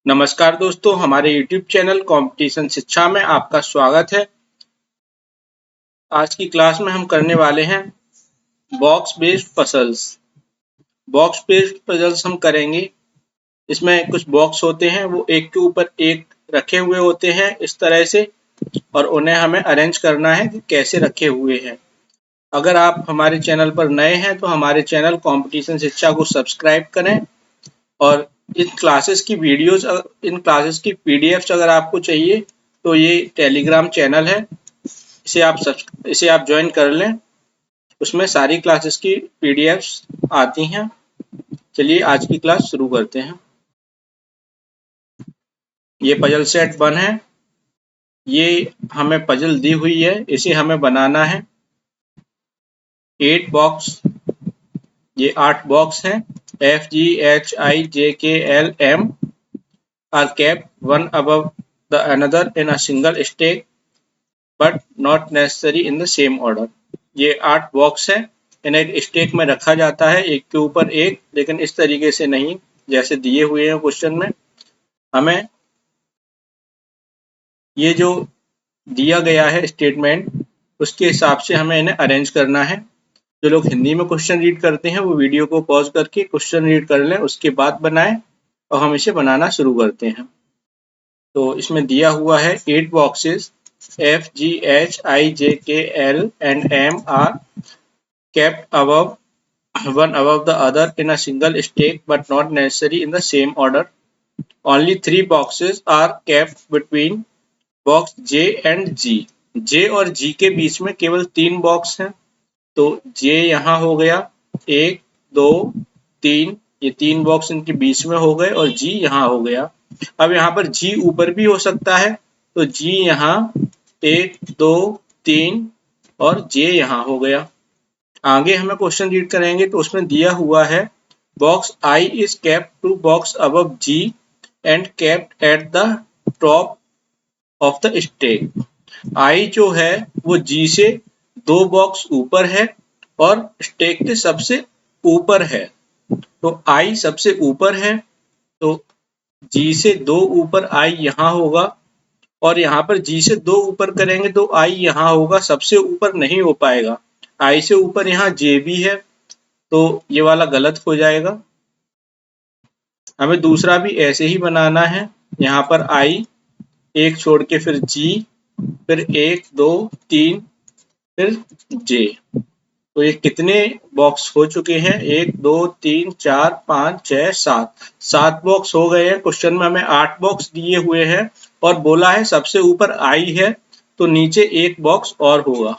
नमस्कार दोस्तों, हमारे YouTube चैनल कंपटीशन शिक्षा में आपका स्वागत है। आज की क्लास में हम करने वाले हैं box based puzzles. Box based puzzles हम करेंगे। इसमें कुछ बॉक्स होते हैं, वो एक के ऊपर एक रखे हुए होते हैं इस तरह से, और उन्हें हमें अरेंज करना है कि कैसे रखे हुए हैं। अगर आप हमारे चैनल पर नए हैं तो हमारे चैनल कंपटीशन शिक्षा को सब्सक्राइब करें, और इन क्लासेस की पीडीएफ्स अगर आपको चाहिए तो ये टेलीग्राम चैनल है, इसे आप ज्वाइन कर लें। उसमें सारी क्लासेस की पीडीएफ्स आती हैं। चलिए आज की क्लास शुरू करते हैं। ये पजल सेट 1 है। ये हमें पजल दी हुई है, इसे हमें बनाना है 8 बॉक्स। ये 8 बॉक्स हैं। F G H I J K L M are kept one above the another in a single stack but not necessary in the same order। ये 8 बॉक्स हैं, इन्हें एक स्टेक में रखा जाता है एक के ऊपर एक, लेकिन इस तरीके से नहीं जैसे दिए हुए हैं क्वेश्चन में। हमें ये जो दिया गया है स्टेटमेंट, उसके हिसाब से हमें इन्हें अरेंज करना है। जो लोग हिंदी में क्वेश्चन रीड करते हैं वो वीडियो को पॉज करके क्वेश्चन रीड कर लें, उसके बाद बनाएं, और हम इसे बनाना शुरू करते हैं। तो इसमें दिया हुआ है 8 boxes. F G H I J K L and M are kept one above the other in a single stack but not necessary in the same order। Only 3 boxes are kept between box J and G। J और G के बीच में केवल 3 box हैं। तो J यहाँ हो गया, 1 2 3, ये 3 बॉक्स इनके बीच में हो गए, और G यहाँ हो गया। अब यहाँ पर G ऊपर भी हो सकता है, तो G यहाँ 1 2 3 और J यहाँ हो गया। आगे हमें क्वेश्चन रीड करेंगे तो उसमें दिया हुआ है box I is kept 2 box above G and kept at the top of the stack। I जो है वो G से 2 बॉक्स ऊपर है और स्टेक के सबसे ऊपर है। तो I सबसे ऊपर है, तो G से 2 ऊपर I यहाँ होगा, और यहाँ पर G से 2 ऊपर करेंगे तो I यहाँ होगा, सबसे ऊपर नहीं हो पाएगा। I से ऊपर यहाँ J भी है, तो ये वाला गलत हो जाएगा। हमें दूसरा भी ऐसे ही बनाना है। यहाँ पर I, एक छोड़ के फिर G, फिर 1 2 3, फिर J। तो ये कितने बॉक्स हो चुके हैं? 1 2 3 4 5 6 7 बॉक्स हो गए हैं। क्वेश्चन में हमें 8 बॉक्स दिए हुए हैं और बोला है सबसे ऊपर I है, तो नीचे एक बॉक्स और होगा।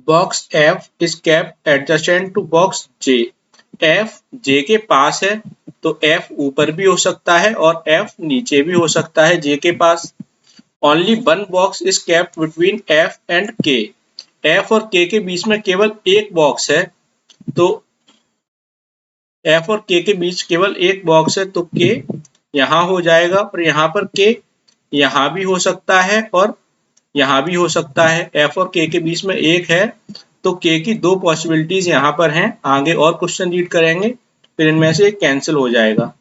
Box F is kept adjacent to box J। F J के पास है, तो F ऊपर भी हो सकता है और F नीचे भी हो सकता है J के पास। Only one box is kept between F and K। F और K के बीच में केवल एक बॉक्स है, तो F और K के बीच केवल एक बॉक्स है, तो K यहाँ हो जाएगा, और यहाँ पर K यहाँ भी हो सकता है और यहाँ भी हो सकता है। F और K के बीच में एक है, तो K की 2 पॉसिबिलिटीज यहाँ पर हैं। आगे और क्वेश्चन रीड करेंगे, फिर इनमें से एक कैंसिल हो जाएगा।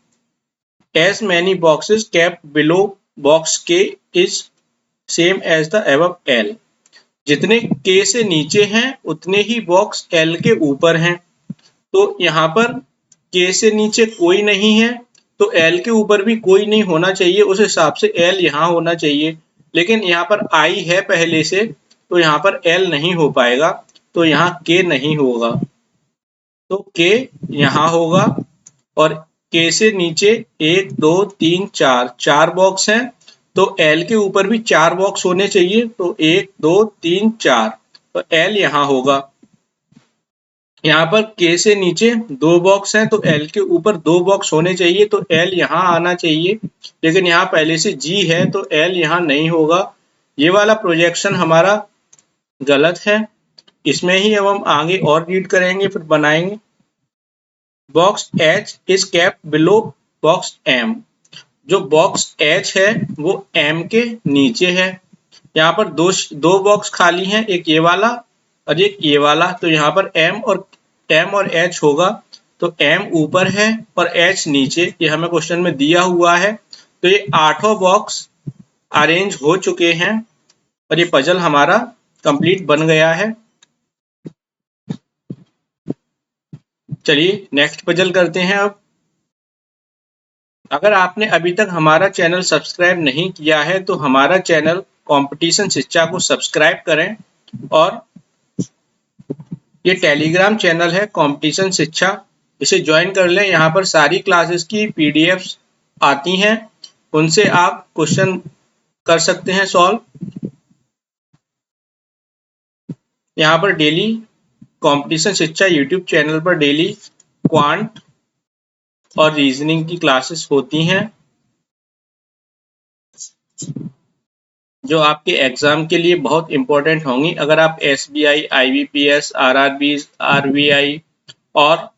As many boxes kept below box K is same as the above L। जितने K से नीचे हैं उतने ही बॉक्स L के ऊपर हैं। तो यहाँ पर K से नीचे कोई नहीं है, तो L के ऊपर भी कोई नहीं होना चाहिए, उस हिसाब से L यहाँ होना चाहिए। लेकिन यहाँ पर I है पहले से, तो यहाँ पर L नहीं हो पाएगा, तो यहाँ K नहीं होगा, तो K यहाँ होगा। और K से नीचे 1 2 3 4 बॉक्स हैं, तो L के ऊपर भी 4 बॉक्स होने चाहिए, तो 1 2 3 4, तो L यहाँ होगा। यहाँ पर K से नीचे 2 बॉक्स हैं, तो L के ऊपर 2 बॉक्स होने चाहिए, तो L यहाँ आना चाहिए। लेकिन यहाँ पहले से G है, तो L यहाँ नहीं होगा। ये वाला प्रोजेक्शन हमारा गलत है। इसमें ही अब हम आगे और रीड करेंगे, फिर बनाएंगे। Box H is kept below box M। जो बॉक्स H है वो M के नीचे है। यहाँ पर दो बॉक्स खाली हैं, एक ये वाला और एक ये वाला, तो यहाँ पर M और H होगा। तो M ऊपर है और H नीचे, ये हमें क्वेश्चन में दिया हुआ है। तो ये 8 बॉक्स अरेंज हो चुके हैं और ये पजल हमारा कंप्लीट बन गया है। चलिए नेक्स्ट पजल करते हैं। अब अगर आपने अभी तक हमारा चैनल सब्सक्राइब नहीं किया है तो हमारा चैनल कंपटीशन शिक्षा को सब्सक्राइब करें, और ये टेलीग्राम चैनल है कंपटीशन शिक्षा, इसे ज्वाइन कर लें। यहाँ पर सारी क्लासेस की पीडीएफ्स आती हैं, उनसे आप क्वेश्चन कर सकते हैं सॉल्व। यहाँ पर डेली कंपटीशन शिक्षा यूट्यूब चैनल पर डेली क्वांट और रीजनिंग की क्लासेस होती हैं, जो आपके एग्जाम के लिए बहुत इंपॉर्टेंट होंगी। अगर आप एसबीआई, आईबीपीएस, आरआरबी, आरबीआई और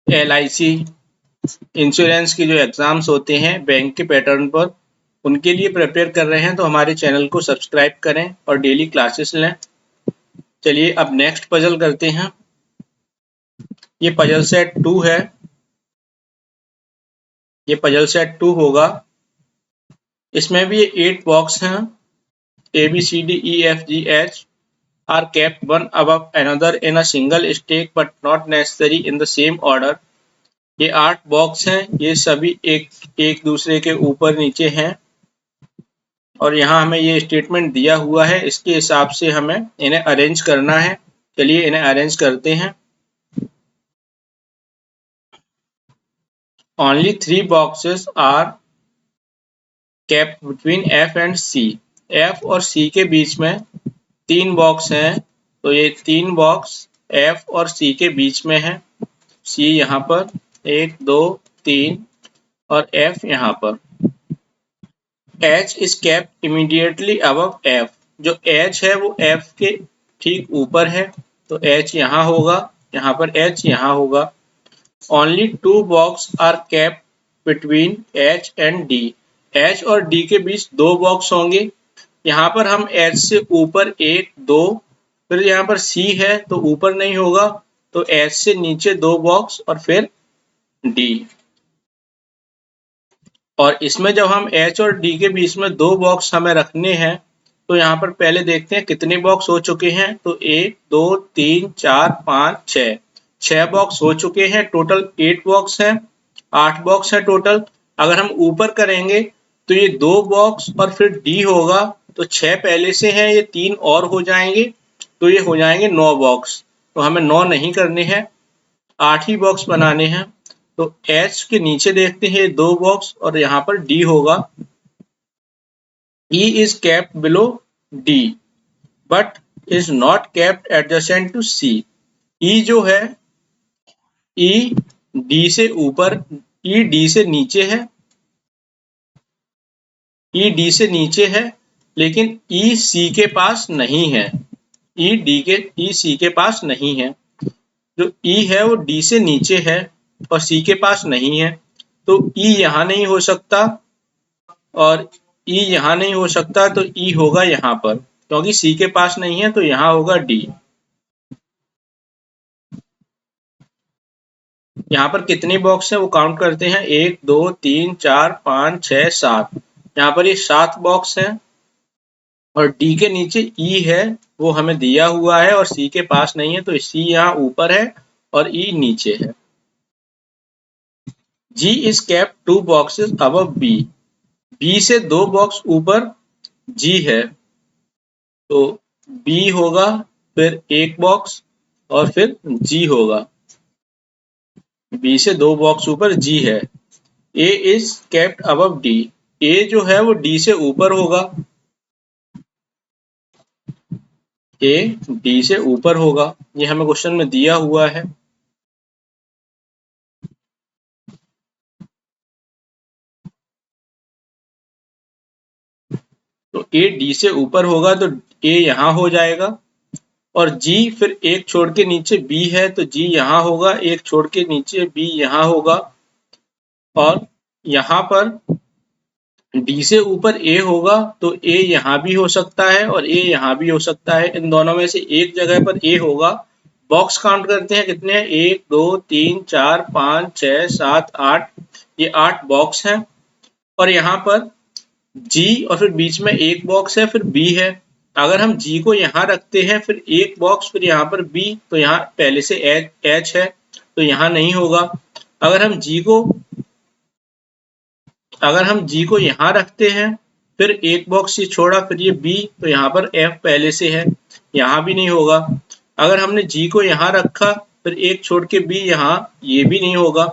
एलआईसी इंश्योरेंस की जो एग्जाम्स होते हैं बैंक के पैटर्न पर, उनके लिए प्रिपेयर कर रहे हैं तो हमारे चैनल को सब्सक्राइब करें और डेली क्लासेस लें। चलिए अब नेक्स्ट पजल करते हैं। ये पजल सेट 2 है, ये पजल सेट 2 होगा। इसमें भी 8 बॉक्स हैं, A B C D E F G H are kept one above another in a single stack but not necessary in the same order। ये 8 बॉक्स हैं, ये सभी एक दूसरे के ऊपर नीचे हैं और यहाँ हमें ये स्टेटमेंट दिया हुआ है, इसके हिसाब से हमें इन्हें अरेंज करना है। चलिए इन्हें अरेंज करते हैं। Only 3 boxes are kept between F and C। F और C के बीच में 3 बॉक्स हैं, तो ये 3 बॉक्स F और C के बीच में है। C यहाँ पर 1 2 3 और F यहाँ पर। H is kept immediately above F। जो H है वो F के ठीक ऊपर है, तो H यहाँ होगा, यहाँ पर H यहाँ होगा। Only 2 box are kept between H and D। H और D के बीच 2 बॉक्स होंगे। यहाँ पर हम H से ऊपर 1 2, फिर यहाँ पर C है तो ऊपर नहीं होगा, तो H से नीचे 2 बॉक्स और फिर D। और इसमें जब हम H और D के बीच में 2 बॉक्स हमें रखने हैं, तो यहाँ पर पहले देखते हैं कितने बॉक्स हो चुके हैं। तो 1 2 3 4 5 6, 6 बॉक्स हो चुके हैं। टोटल 8 बॉक्स हैं, 8 बॉक्स है टोटल। अगर हम ऊपर करेंगे तो ये 2 बॉक्स और फिर D होगा, तो 6 पहले से हैं, ये 3 और हो जाएंगे, तो ये हो जाएंगे 9 बॉक्स। तो हमें 9 नहीं करने हैं, 8 ही बॉक्स बनाने हैं। तो H के नीचे देखते हैं 2 बॉक्स और यहाँ पर D होगा। E is kept below D but is not kept adjacent to C। E जो है, E D से ऊपर, E D से नीचे है, E D से नीचे है, लेकिन E C के पास नहीं है। E C के पास नहीं है। जो E है वो D से नीचे है और C के पास नहीं है, तो E यहाँ नहीं हो सकता और E यहाँ नहीं हो सकता, तो E होगा यहाँ पर, क्योंकि C के पास नहीं है तो यहाँ होगा D। यहाँ पर कितने बॉक्स हैं वो काउंट करते हैं, 1 2 3 4 5 6 7। यहाँ पर ये 7 बॉक्स हैं और D के नीचे E है, वो हमें दिया हुआ है और C के पास नहीं है, तो C यहाँ ऊपर है और E नीचे है। G is kept 2 boxes above B। B से 2 बॉक्स ऊपर G है, तो B होगा, फिर 1 बॉक्स और फिर G होगा। B से 2 बॉक्स ऊपर G है। A is kept above D। A जो है वो D से ऊपर होगा, A D से ऊपर होगा, ये हमें क्वेश्चन में दिया हुआ है। तो A D से ऊपर होगा तो A यहाँ हो जाएगा और G फिर एक छोड़ के नीचे B है, तो G यहाँ होगा, एक छोड़ के नीचे B यहाँ होगा और यहाँ पर D से ऊपर A होगा, तो A यहाँ भी हो सकता है और A यहाँ भी हो सकता है। इन दोनों में से एक जगह पर A होगा, बॉक्स काउंट करते हैं, कितने हैं, 1 2 3 4 5 6 7 8, ये 8 बॉक्स हैं। और यहाँ पर G और फिर बीच में एक बॉक्स है, फिर B है। अगर हम G को यहाँ रखते हैं, फिर एक बॉक्स, फिर यहाँ पर B, तो यहाँ पहले से H है तो यहाँ नहीं होगा। अगर हम G को यहाँ रखते हैं, फिर एक बॉक्स ये छोड़ा, फिर ये B, तो यहाँ पर F पहले से है, यहाँ भी नहीं होगा। अगर हमने G को यहाँ रखा, फिर एक छोड़ के B यहाँ, ये भी नहीं होगा।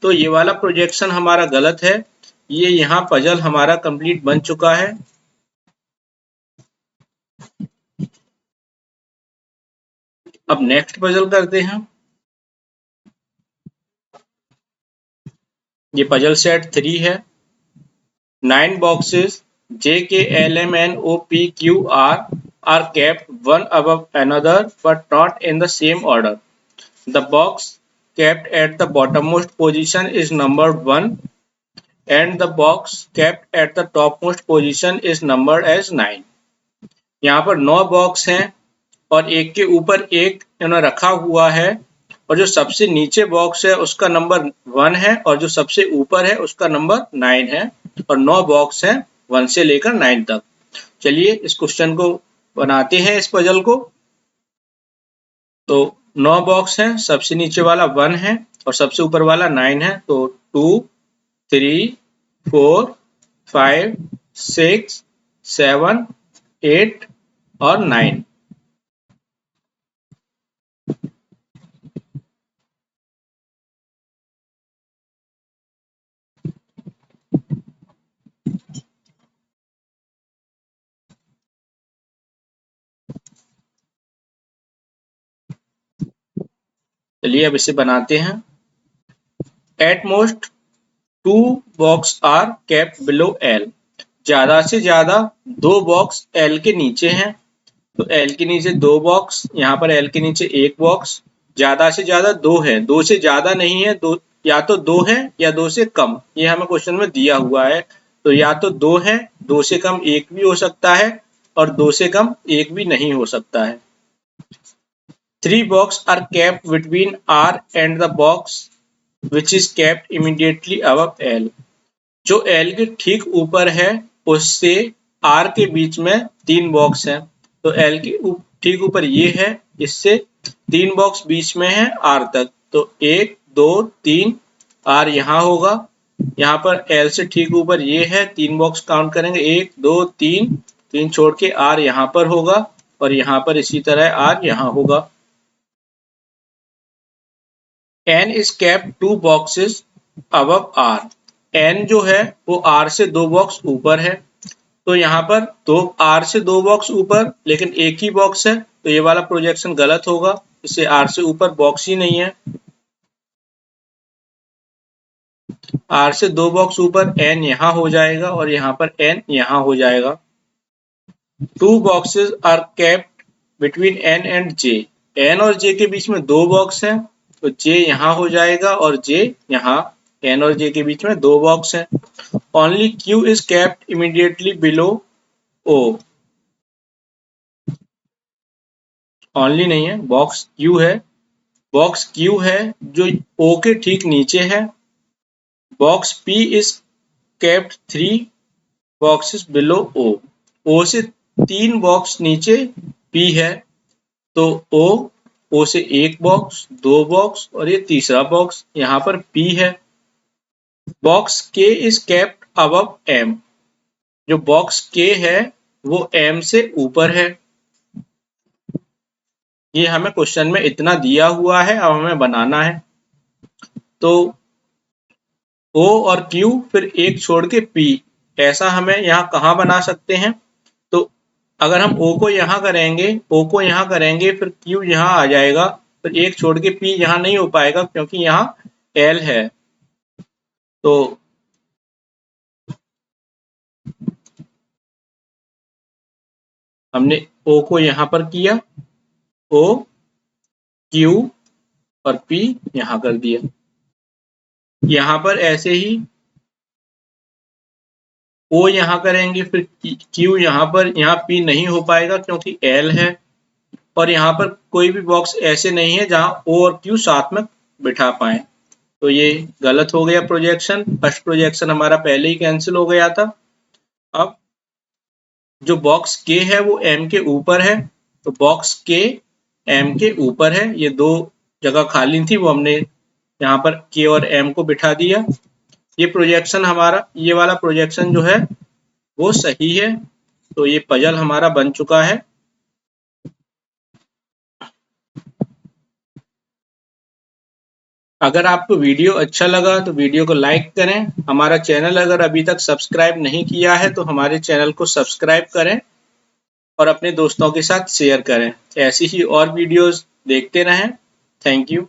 तो ये वाला प्रोजेक्शन हमारा गलत है। ये यहाँ पजल हमारा कंप्लीट बन चुका है। अब नेक्स्ट पजल करते हैं। ये पजल सेट 3 है। 9 boxes J, K, L, M, N, O, P, Q, R are kept one above another but not in the same order. The box kept at the bottommost position is numbered 1 and the box kept at the topmost position is numbered as 9. यहाँ पर 9 box हैं और एक के ऊपर एक इन्होंने रखा हुआ है, और जो सबसे नीचे बॉक्स है उसका नंबर 1 है और जो सबसे ऊपर है उसका नंबर 9 है, और 9 बॉक्स हैं 1 से लेकर 9 तक। चलिए इस क्वेश्चन को बनाते हैं, इस पजल को। तो 9 बॉक्स हैं, सबसे नीचे वाला 1 है और सबसे ऊपर वाला 9 है, तो 2 3 4 5 6 7 8 और 9। चलिए अब इसे बनाते हैं। At most 2 box are kept below L। ज्यादा से ज्यादा 2 बॉक्स L के नीचे हैं, तो L के नीचे 2 बॉक्स, यहाँ पर L के नीचे एक बॉक्स। ज्यादा से ज्यादा 2 है, 2 से ज्यादा नहीं है, दो या तो 2 है या 2 से कम, ये हमें क्वेश्चन में दिया हुआ है। तो या तो 2 है, 2 से कम एक भी हो सकता है, और 2 से कम एक भी नहीं हो सकता है। 3 boxes are kept between R and the box which is kept immediately above L। जो L के ठीक ऊपर है उससे R के बीच में 3 बॉक्स हैं, तो L के ठीक ऊपर ये है, इससे 3 बॉक्स बीच में है R तक, तो 1 2 3 R यहाँ होगा। यहाँ पर L से ठीक ऊपर ये है, 3 बॉक्स काउंट करेंगे, 1 2 3, 3 छोड़ के R यहाँ पर होगा, और यहाँ पर इसी तरह R यहाँ होगा। N is kept 2 boxes above R। N जो है वो R से 2 बॉक्स ऊपर है, तो यहाँ पर R से 2 बॉक्स ऊपर लेकिन एक ही बॉक्स है, तो ये वाला प्रोजेक्शन गलत होगा, इससे R से ऊपर बॉक्स ही नहीं है। R से 2 बॉक्स ऊपर N यहाँ हो जाएगा और यहाँ पर N यहाँ हो जाएगा। 2 boxes are kept between N and J। N और J के बीच में 2 बॉक्स हैं, तो J यहाँ हो जाएगा और J यहाँ। N और J के बीच में 2 बॉक्स हैं। Only Q is kept immediately below O। Only नहीं है, बॉक्स Q है, बॉक्स Q है जो O के ठीक नीचे है। Box P is kept 3 boxes below O। O से 3 बॉक्स नीचे P है, तो O से एक बॉक्स, 2 बॉक्स और ये तीसरा बॉक्स, यहाँ पर P है। Box K is kept above M। जो बॉक्स K है वो M से ऊपर है। ये हमें क्वेश्चन में इतना दिया हुआ है, अब हमें बनाना है। तो O और Q फिर एक छोड़ के P, ऐसा हमें यहाँ कहाँ बना सकते हैं? तो अगर हम O को यहाँ करेंगे फिर Q यहाँ आ जाएगा, फिर एक छोड़ के P यहाँ नहीं हो पाएगा क्योंकि यहाँ L है। तो हमने O को यहाँ पर किया, O Q और P यहाँ कर दिया। यहाँ पर ऐसे ही O यहाँ करेंगे फिर Q यहाँ पर, यहाँ P नहीं हो पाएगा क्योंकि L है, और यहाँ पर कोई भी बॉक्स ऐसे नहीं है जहाँ O और Q साथ में बिठा पाए। तो ये गलत हो गया प्रोजेक्शन। फर्स्ट प्रोजेक्शन हमारा पहले ही कैंसिल हो गया था। अब जो बॉक्स K है वो M के ऊपर है, तो बॉक्स K M के ऊपर है। ये दो जगह खाली थी, वो हमने यहाँ पर K और M को बिठा दिया। ये प्रोजेक्शन हमारा, ये वाला प्रोजेक्शन जो है वो सही है। तो ये पजल हमारा बन चुका है। अगर आपको वीडियो अच्छा लगा तो वीडियो को लाइक करें। हमारा चैनल अगर अभी तक सब्सक्राइब नहीं किया है तो हमारे चैनल को सब्सक्राइब करें और अपने दोस्तों के साथ शेयर करें। ऐसी ही और वीडियोस देखते रहें। Thank you.